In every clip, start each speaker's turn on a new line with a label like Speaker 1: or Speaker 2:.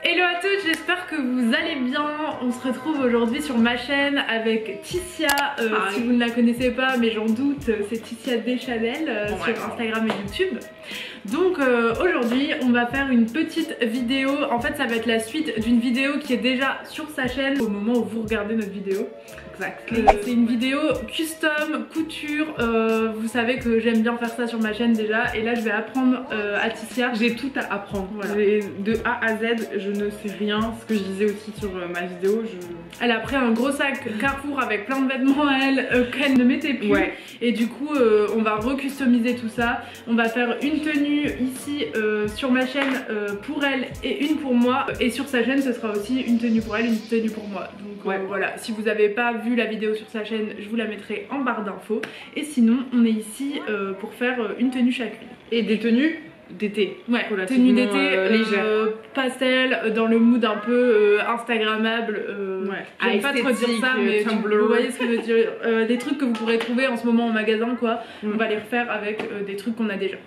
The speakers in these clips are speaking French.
Speaker 1: Hello à tous, j'espère que vous allez bien. On se retrouve aujourd'hui sur ma chaîne avec Ticia, si vous ne la connaissez pas mais j'en doute, c'est Ticia Deschanel sur Instagram et YouTube. Donc aujourd'hui on va faire une petite vidéo, en fait ça va être la suite d'une vidéo qui est déjà sur sa chaîne au moment où vous regardez notre vidéo. Exact. C'est une vidéo custom, couture, vous savez que j'aime bien faire ça sur ma chaîne déjà et là je vais apprendre à Ticia.
Speaker 2: J'ai tout à apprendre, voilà. De A à Z, je ne sais rien, ce que je disais aussi sur ma vidéo.
Speaker 1: Elle a pris un gros sac Carrefour avec plein de vêtements à elle qu'elle ne mettait plus et du coup on va recustomiser tout ça. On va faire une tenue ici sur ma chaîne pour elle et une pour moi et sur sa chaîne ce sera aussi une tenue pour elle et une tenue pour moi. Donc voilà, si vous n'avez pas vu la vidéo sur sa chaîne je vous la mettrai en barre d'infos et sinon on est ici pour faire une tenue chacune.
Speaker 2: Et des tenues d'été,
Speaker 1: tenue d'été légère, pastel, dans le mood un peu instagrammable, j'aime pas trop dire ça mais vous voyez ce que je veux dire, des trucs que vous pourrez trouver en ce moment en magasin quoi, on va les refaire avec des trucs qu'on a déjà.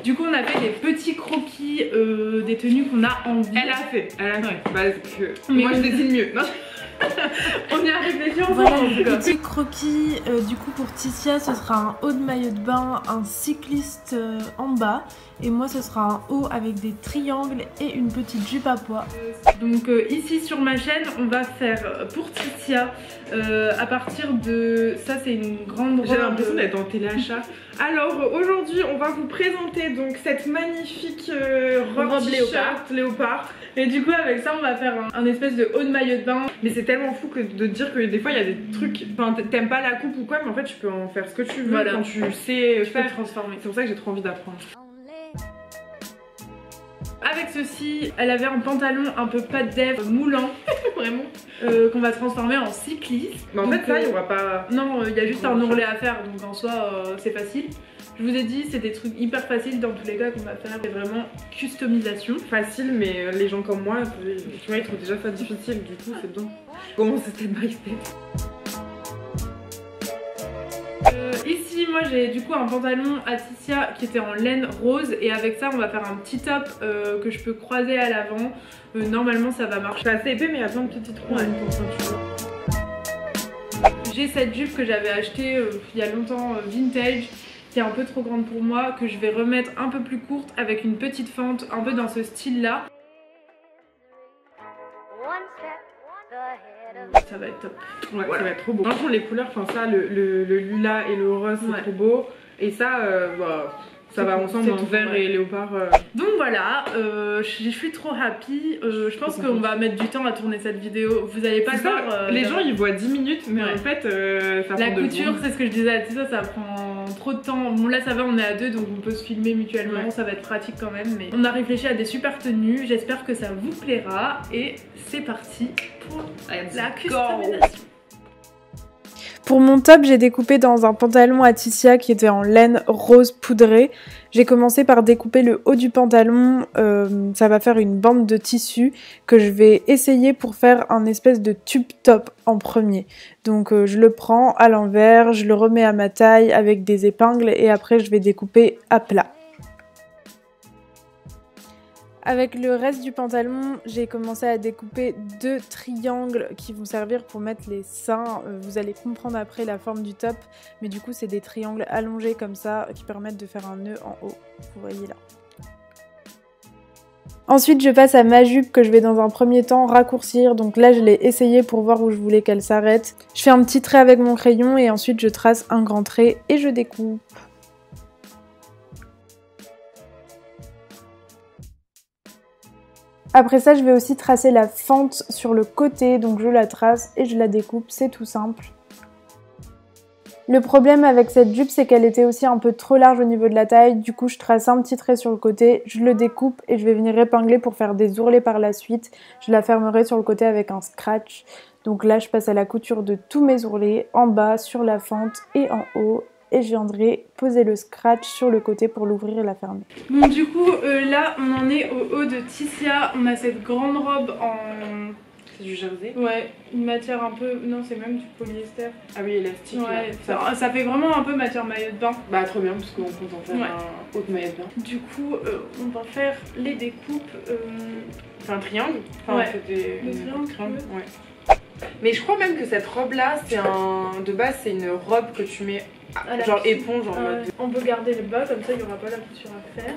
Speaker 1: Du coup on a fait des petits croquis des tenues qu'on a envie.
Speaker 2: Elle a fait, parce que moi je dessine mieux. Non on y a réfléchi ensemble.
Speaker 3: Voilà le petit croquis du coup pour Ticia ce sera un haut de maillot de bain, un cycliste en bas et moi ce sera un haut avec des triangles et une petite jupe à pois.
Speaker 1: Donc ici sur ma chaîne on va faire pour Ticia à partir de... ça c'est une grande robe.
Speaker 2: J'ai l'impression d'être en téléachat. Alors aujourd'hui on va vous présenter donc cette magnifique robe léopard.
Speaker 1: Et du coup avec ça on va faire un espèce de haut de maillot de bain.
Speaker 2: Mais c'est tellement fou que de dire que des fois il y a des trucs, enfin t'aimes pas la coupe ou quoi mais en fait tu peux en faire ce que tu veux quand tu sais faire, transformer. C'est pour ça que j'ai trop envie d'apprendre.
Speaker 1: Avec ceci, elle avait un pantalon un peu pas de dev moulant, vraiment, qu'on va transformer en cycliste.
Speaker 2: Mais en fait ça il y aura pas...
Speaker 1: Non, il y a juste un ourlet à faire donc en soi c'est facile. Je vous ai dit c'est des trucs hyper faciles dans tous les cas qu'on va faire, c'est vraiment customisation.
Speaker 2: Facile mais les gens comme moi, tu vois ils trouvent déjà ça difficile du coup c'est bien. Comment c'est step by step.
Speaker 1: Ici moi j'ai du coup un pantalon à Ticia qui était en laine rose et avec ça on va faire un petit top que je peux croiser à l'avant. Normalement ça va marcher.
Speaker 2: C'est assez épais mais il y a plein de petits trous en même temps.
Speaker 1: J'ai cette jupe que j'avais achetée il y a longtemps vintage qui est un peu trop grande pour moi, que je vais remettre un peu plus courte avec une petite fente un peu dans ce style là. Ça va être top.
Speaker 2: Ouais, ça va être trop beau. Franchement les couleurs, enfin ça, le lilas et le rose c'est trop beau. Et ça, ça va ensemble, en vert et léopard.
Speaker 1: Donc voilà, je suis trop happy. Je pense qu'on va mettre du temps à tourner cette vidéo. Vous allez pas faire...
Speaker 2: les gens ils voient 10 minutes mais en fait ça prend
Speaker 1: la couture, c'est ce que je disais à Tissa, ça prend trop de temps. Bon là ça va, on est à deux donc on peut se filmer mutuellement, ça va être pratique quand même. Mais on a réfléchi à des super tenues, j'espère que ça vous plaira. Et c'est parti pour la customisation.
Speaker 3: Pour mon top, j'ai découpé dans un pantalon à Ticia qui était en laine rose poudrée. J'ai commencé par découper le haut du pantalon, ça va faire une bande de tissu que je vais essayer pour faire un espèce de tube top en premier. Donc je le prends à l'envers, je le remets à ma taille avec des épingles et après je vais découper à plat. Avec le reste du pantalon, j'ai commencé à découper 2 triangles qui vont servir pour mettre les seins. Vous allez comprendre après la forme du top, mais du coup c'est des triangles allongés comme ça qui permettent de faire un nœud en haut, vous voyez là. Ensuite je passe à ma jupe que je vais dans un premier temps raccourcir, donc là je l'ai essayé pour voir où je voulais qu'elle s'arrête. Je fais un petit trait avec mon crayon et ensuite je trace un grand trait et je découpe. Après ça, je vais aussi tracer la fente sur le côté, donc je la trace et je la découpe, c'est tout simple. Le problème avec cette jupe, c'est qu'elle était aussi un peu trop large au niveau de la taille, du coup je trace un petit trait sur le côté, je le découpe et je vais venir épingler pour faire des ourlets par la suite. Je la fermerai sur le côté avec un scratch. Donc là, je passe à la couture de tous mes ourlets, en bas, sur la fente et en haut. Et je viendrai poser le scratch sur le côté pour l'ouvrir et la fermer.
Speaker 1: Bon du coup là on en est au haut de Ticia, on a cette grande robe en
Speaker 2: C'est du jersey?
Speaker 1: Ouais, une matière un peu... Non, c'est même du polyester.
Speaker 2: Ah oui, élastique.
Speaker 1: Ouais, ça fait vraiment un peu matière maillot de bain.
Speaker 2: Bah trop bien, parce qu'on compte en faire un autre maillot de bain.
Speaker 1: Du coup, on va faire les découpes...
Speaker 2: C'est un triangle? Enfin,
Speaker 1: ouais,
Speaker 2: des
Speaker 1: triangles.
Speaker 2: Ouais. Mais je crois même que cette robe là, c'est un... De base, c'est une robe que tu mets genre éponge en mode...
Speaker 1: On peut garder le bas, comme ça il n'y aura pas la couture à faire.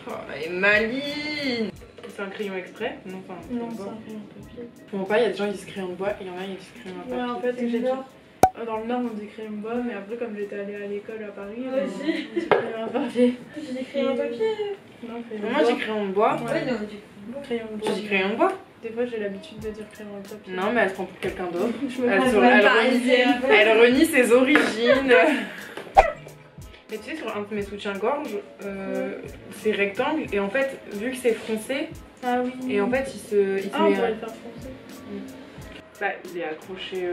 Speaker 2: Oh, elle est maligne! C'est un crayon exprès? Non, enfin,
Speaker 1: non, c'est un crayon papier.
Speaker 2: Bon, pas, il y a des gens qui se crayons de bois et il y en a qui se crayons de papier.
Speaker 1: Ouais, en fait, j'ai dans le Nord, on dit crayon de bois, mais après, comme j'étais allée à l'école à Paris, on dit crayon à papier. J'ai dit crayon à papier. Non,
Speaker 2: moi j'ai crayon de bois.
Speaker 1: Ouais, non, crayon de bois.
Speaker 2: Tu dis crayon de bois?
Speaker 1: Des fois, j'ai l'habitude de dire crayon à papier.
Speaker 2: Non, mais elle se prend pour quelqu'un d'autre.
Speaker 1: Elle
Speaker 2: renie ses origines. Mais tu sais, sur un de mes soutiens-gorge, c'est rectangle et en fait, vu que c'est froncé, et en fait, il se met.
Speaker 1: On pourrait le faire froncer.
Speaker 2: Bah, il est accroché.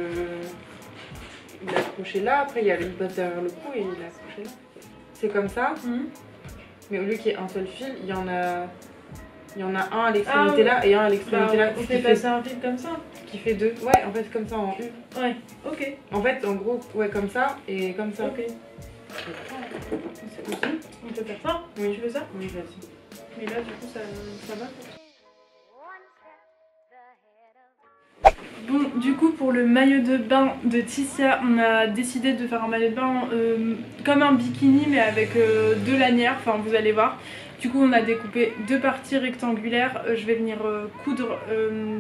Speaker 2: Il est accroché là, après il y a le botte derrière le cou et il est accroché là. C'est comme ça, mais au lieu qu'il y ait un seul fil, il y en a un à l'extrémité là et un à l'extrémité là.
Speaker 1: On fait passer un fil comme ça?
Speaker 2: Qui fait deux. Ouais, en fait, comme ça en U.
Speaker 1: Ouais, ok.
Speaker 2: En fait, en gros, ouais, comme ça et comme ça.
Speaker 1: Ok.
Speaker 2: C'est possible.
Speaker 1: On peut faire ça?
Speaker 2: Oui.
Speaker 1: Tu veux ça?
Speaker 2: Oui, vas-y.
Speaker 1: Mais là, du coup, ça va. Bon, du coup, pour le maillot de bain de Tissia, on a décidé de faire un maillot de bain comme un bikini, mais avec deux lanières, enfin vous allez voir. Du coup, on a découpé deux parties rectangulaires. Je vais venir coudre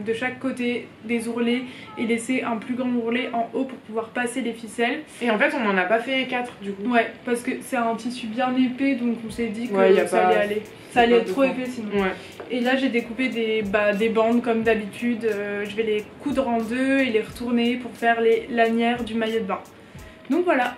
Speaker 1: de chaque côté des ourlets et laisser un plus grand ourlet en haut pour pouvoir passer les ficelles.
Speaker 2: Et en fait, on n'en a pas fait 4 du coup.
Speaker 1: Ouais, parce que c'est un tissu bien épais, donc on s'est dit que ça allait aller. Ça allait être trop épais sinon.
Speaker 2: Ouais.
Speaker 1: Et là, j'ai découpé des bandes comme d'habitude. Je vais les coudre en deux et les retourner pour faire les lanières du maillot de bain. Donc voilà.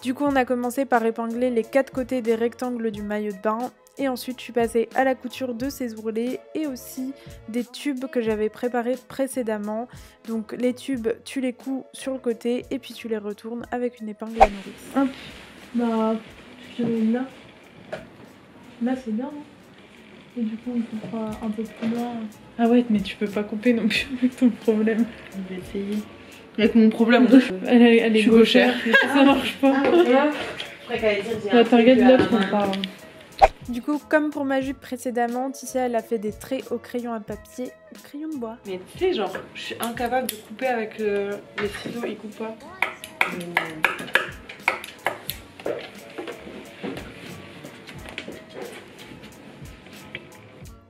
Speaker 3: Du coup, on a commencé par épingler les 4 côtés des rectangles du maillot de bain et ensuite je suis passée à la couture de ces ourlets et aussi des tubes que j'avais préparés précédemment. Donc les tubes, tu les couds sur le côté et puis tu les retournes avec une épingle à nourrice.
Speaker 1: Hop, bah je mets là. Là c'est bien, hein. Et du coup on coupera un peu plus loin. Ah ouais, mais tu peux pas couper non plus avec ton problème.
Speaker 2: Je vais essayer. Avec mon problème,
Speaker 1: elle est gauchère, ça marche pas. La target là, je comprends pas.
Speaker 3: Du coup, comme pour ma jupe précédemment, Tissia elle a fait des traits au crayon à papier, au crayon de bois.
Speaker 2: Mais tu sais, genre, je suis incapable de couper avec les ciseaux, ils coupent pas.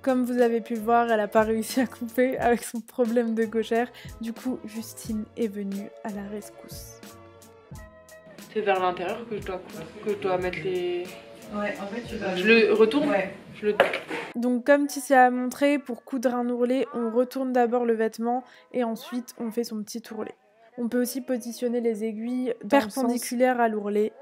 Speaker 3: Comme vous avez pu le voir, elle n'a pas réussi à couper avec son problème de gauchère. Du coup, Justine est venue à la rescousse.
Speaker 2: C'est vers l'intérieur que je dois mettre les...
Speaker 4: Ouais, en fait, tu vas...
Speaker 2: Je le retourne.
Speaker 4: Ouais.
Speaker 3: Donc comme Tissia a montré, pour coudre un ourlet, on retourne d'abord le vêtement et ensuite on fait son petit ourlet. On peut aussi positionner les aiguilles perpendiculaires à l'ourlet.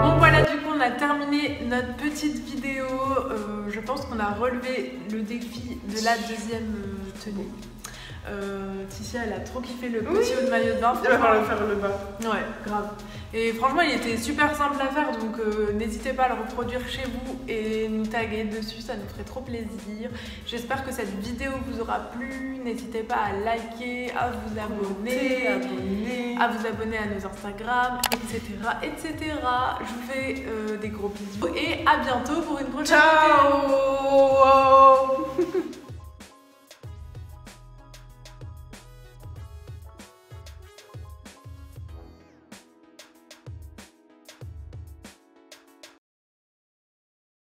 Speaker 3: Donc voilà, du coup on a terminé notre petite vidéo. Je pense qu'on a relevé le défi de la deuxième tenue.
Speaker 1: Ticia elle a trop kiffé le petit haut de maillot de bain.
Speaker 2: Il va falloir faire le bas.
Speaker 1: Ouais, grave. Et franchement il était super simple à faire, donc n'hésitez pas à le reproduire chez vous et nous taguer dessus, ça nous ferait trop plaisir. J'espère que cette vidéo vous aura plu. N'hésitez pas à liker, à vous abonner, à vous abonner à nos Instagram, etc. etc. Je vous fais des gros bisous et à bientôt pour une prochaine vidéo.